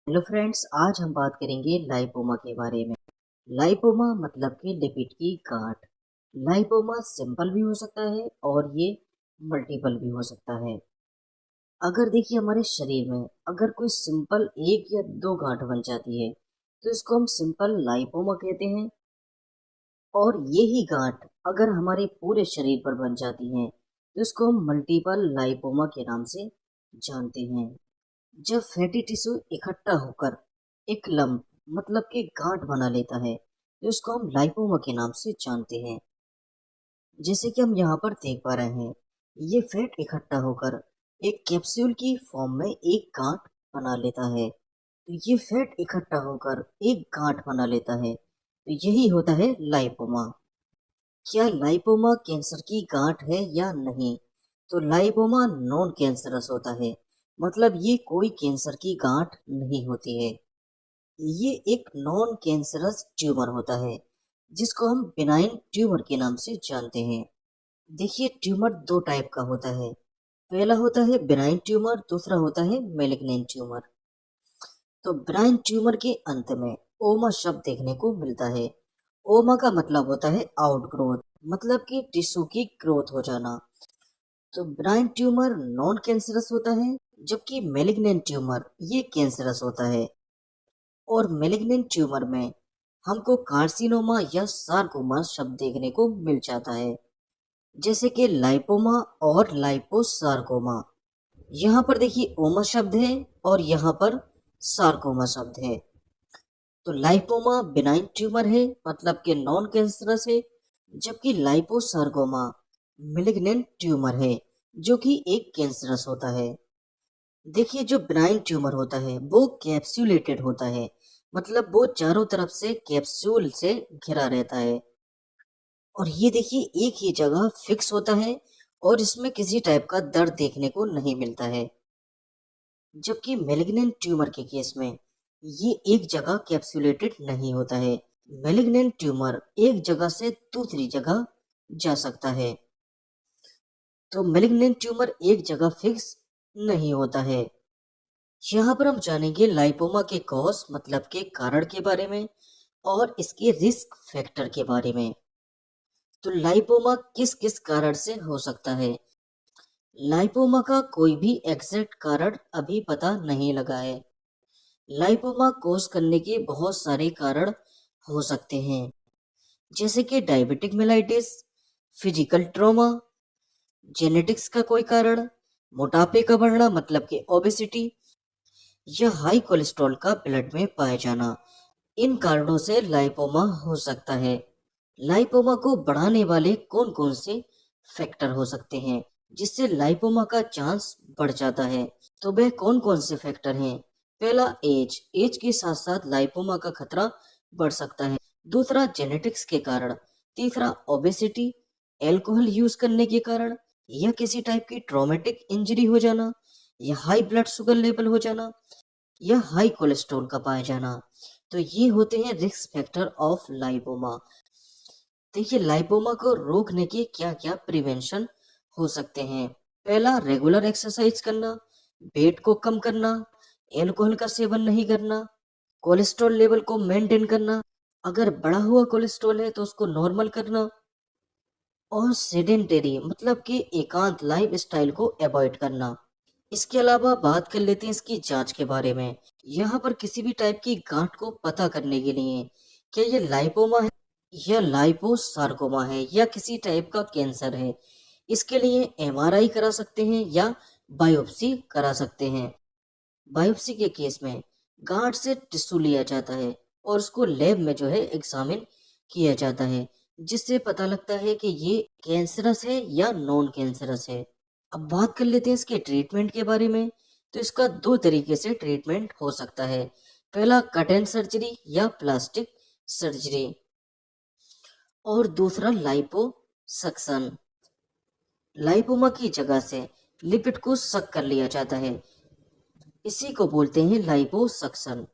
Hello friends, आज हम बात करेंगे लाइपोमा के बारे में। लाइपोमा मतलब कि लिपिड की गांठ। लाइपोमा सिंपल भी हो सकता है और ये मल्टीपल भी हो सकता है। अगर देखिए हमारे शरीर में अगर कोई सिंपल एक या दो गांठ बन जाती है तो इसको हम सिंपल लाइपोमा कहते हैं। और यही गांठ अगर हमारे पूरे शरीर पर बन जाती है तो इसको हम मल्टीपल लाइपोमा के नाम से जानते हैं। जब फैटी टिश्यू इकट्ठा होकर एक लंप मतलब कि गांठ बना लेता है तो इसको हम लाइपोमा के नाम से जानते हैं। जैसे कि हम यहाँ पर देख पा रहे हैं, ये फैट इकट्ठा होकर एक कैप्सूल की फॉर्म में एक गांठ बना लेता है। तो ये फैट इकट्ठा होकर एक गांठ बना लेता है, तो यही होता है लाइपोमा। क्या लाइपोमा कैंसर की गांठ है या नहीं? तो लाइपोमा नॉन कैंसरस होता है, मतलब ये कोई कैंसर की गांठ नहीं होती है। ये एक नॉन कैंसरस ट्यूमर होता है जिसको हम बिनाइन ट्यूमर के नाम से जानते हैं। देखिए, ट्यूमर दो टाइप का होता है। पहला होता है बिनाइन ट्यूमर, दूसरा होता है मेलिग्नेंट ट्यूमर। तो बिनाइन ट्यूमर के अंत में ओमा शब्द देखने को मिलता है। ओमा का मतलब होता है आउटग्रोथ, मतलब कि टिश्यू की ग्रोथ हो जाना। तो बिनाइन ट्यूमर नॉन कैंसरस होता है, जबकि मेलिग्नेंट ट्यूमर ये कैंसरस होता है। और मेलिग्नेंट ट्यूमर में हमको कार्सिनोमा या सार्कोमा शब्द देखने को मिल जाता है, जैसे कि लाइपोमा और लाइपोसार्कोमा। यहाँ पर देखिए ओमा शब्द है और यहाँ पर सार्कोमा शब्द है। तो लाइपोमा बिनाइन ट्यूमर है, मतलब कि नॉन कैंसरस है, जबकि लाइपोसार्कोमा मेलिग्नेंट ट्यूमर है जो कि एक कैंसरस होता है। देखिए, जो बिनाइन ट्यूमर होता है वो कैप्सूलेटेड होता है, मतलब वो चारों तरफ से कैप्सूल से घिरा रहता है। और ये देखिए एक ही जगह फिक्स होता है और इसमें किसी टाइप का दर्द देखने को नहीं मिलता है। जबकि मेलिग्नेंट ट्यूमर के केस में ये एक जगह कैप्सूलेटेड नहीं होता है। मेलिग्नेंट ट्यूमर एक जगह से दूसरी जगह जा सकता है। तो मेलिग्नेंट ट्यूमर एक जगह फिक्स नहीं होता है। यहाँ पर हम जानेंगे लाइपोमा के कॉज मतलब के कारण के बारे में और इसके रिस्क फैक्टर के बारे में। तो लाइपोमा किस किस कारण से हो सकता है? लाइपोमा का कोई भी एग्जैक्ट कारण अभी पता नहीं लगा है। लाइपोमा कोज करने के बहुत सारे कारण हो सकते हैं, जैसे कि diabetic mellitus, physical trauma, genetics का कोई कारण, मोटापे का बढ़ना मतलब कि ओबेसिटी, या हाई कोलेस्ट्रॉल का ब्लड में पाया जाना। इन कारणों से लाइपोमा हो सकता है। लाइपोमा को बढ़ाने वाले कौन कौन से फैक्टर हो सकते हैं जिससे लाइपोमा का चांस बढ़ जाता है? तो वह कौन कौन से फैक्टर हैं? पहला, एज। एज के साथ साथ लाइपोमा का खतरा बढ़ सकता है। दूसरा, जेनेटिक्स के कारण। तीसरा, ओबेसिटी, एल्कोहल यूज करने के कारण, या किसी टाइप की ट्रॉमेटिक इंजरी हो जाना, या हाई ब्लड शुगर लेवल हो जाना, या हाई कोलेस्ट्रॉल का पाया जाना। तो ये होते हैं रिस्क फैक्टर ऑफ लाइपोमा। देखिए, लाइपोमा को रोकने के क्या क्या प्रिवेंशन हो सकते हैं। पहला, रेगुलर एक्सरसाइज करना, वेट को कम करना, एल्कोहल का सेवन नहीं करना, कोलेस्ट्रॉल लेवल को मेंटेन करना, अगर बढ़ा हुआ कोलेस्ट्रॉल है तो उसको नॉर्मल करना, और सेडेंटरी मतलब कि एकांत लाइफ स्टाइल को अवॉइड करना। इसके अलावा बात कर लेते हैं इसकी जांच के बारे में। यहाँ पर किसी भी टाइप की गांठ को पता करने के लिए क्या ये लाइपोमा है या लाइपोसार्कोमा है या किसी टाइप का कैंसर है, इसके लिए एमआरआई करा सकते हैं या बायोप्सी करा सकते हैं। बायोप्सी के केस में गांठ से टिश्यू लिया जाता है और उसको लैब में जो है एग्जामिन किया जाता है, जिससे पता लगता है कि ये कैंसरस है या नॉन कैंसरस है। अब बात कर लेते हैं इसके ट्रीटमेंट के बारे में। तो इसका दो तरीके से ट्रीटमेंट हो सकता है। पहला, कट एंड सर्जरी या प्लास्टिक सर्जरी, और दूसरा लाइपोसक्शन। लाइपोमा की जगह से लिपिड को सक कर लिया जाता है, इसी को बोलते हैं लाइपोसक्शन।